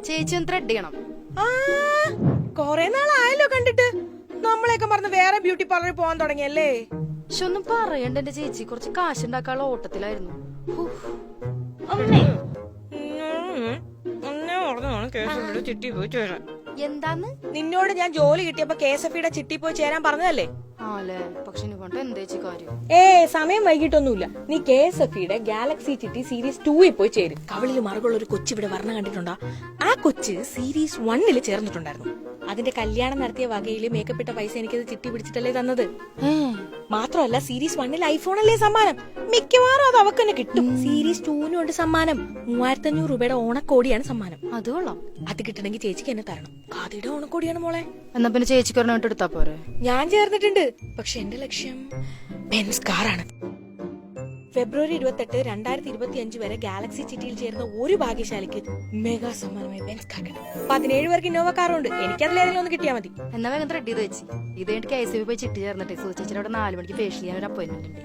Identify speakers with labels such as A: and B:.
A: ചേച്ചി ഒന്ന് ത്രെഡ് ചെയ്യണം.
B: കൊറേ നാളായല്ലോ കണ്ടിട്ട്. നമ്മളെയൊക്കെ മറന്ന് വേറെ ബ്യൂട്ടി പാർലറിൽ പോകാൻ തുടങ്ങിയല്ലേ?
A: പക്ഷെ ഒന്നും പറയണ്ട, എന്റെ ചേച്ചി കുറച്ച് കാശുണ്ടാക്കാനുള്ള ഓട്ടത്തിലായിരുന്നു.
B: ചിട്ടി പോയി ചേരാൻ.
A: എന്താന്ന്
B: നിന്നോട് ഞാൻ ജോലി കിട്ടിയപ്പോ KSFE ചിട്ടി പോയി ചേരാൻ പറഞ്ഞതല്ലേ?
A: ആല്ലേ, പക്ഷെ ഇനി കൊണ്ട് എന്താ ചേച്ചി കാര്യം?
B: സമയം വൈകിട്ടൊന്നുമില്ല. നീ KSFE ഗാലക്സി ചിട്ടി സീരീസ് 2 പോയി ചേരും. കവളിൽ മറുകുള്ള ഒരു കൊച്ചു ഇവിടെ വർണ്ണ കണ്ടിട്ടുണ്ടോ? ആ കൊച്ച് സീരീസ് 1 ചേർന്നിട്ടുണ്ടായിരുന്നു. അതിന്റെ കല്യാണം നടത്തിയ വകയില് മേക്കപ്പ് ഇട്ട പൈസ എനിക്കത് ചിട്ടി പിടിച്ചിട്ടല്ലേ തന്നത്. മാത്രമല്ല സീരീസ് 1 ഐഫോണല്ലേ സമ്മാനം. മിക്കവാറും അത് അവക്ക് തന്നെ കിട്ടും. സീരീസ് 2 ഉണ്ട് സമ്മാനം. 3500 രൂപയുടെ ഓണക്കോടിയാണ് സമ്മാനം.
A: അത് കൊള്ളാം.
B: അത് കിട്ടണമെങ്കിൽ ചേച്ചിക്ക് എന്നെ തരണം. ഖാദിയുടെ ഓണക്കോടിയാണ് മോളെ.
A: എന്നാ പിന്നെ ചേച്ചിക്ക് ഒരെണ്ണം എടുത്താ പോരെ?
B: ഞാൻ ചേർന്നിട്ടുണ്ട്. പക്ഷെ എന്റെ ലക്ഷ്യം ബെൻസ് കാറാണ്. ഫെബ്രുവരി 28, 2025 വരെ ഗാലക്സി ചിറ്റിയിൽ ചേർന്ന ഒരു ഭാഗ്യശാലിക്ക് മെഗാ സമ്മാനമായി ബെൻസ് കാർ. 17 പേർക്ക് ഇന്നോവ കാറുണ്ട്. എനിക്കതിലേതെങ്കിലും ഒന്ന് കിട്ടിയാൽ മതി.
A: എന്നാ വേഗം ത്രെഡ് ചെയ്ത് വെച്ച്. ഇത് കഴിഞ്ഞിട്ട് KSFE പോയി ചിട്ടി ചേർന്നിട്ട് ചേച്ചിയുടെ അവിടെ 4 മണിക്ക് ഫേഷ്യൽ ചെയ്യാൻ ഒരു അപ്പോയിന്റ്മെന്റ് ഉണ്ട്.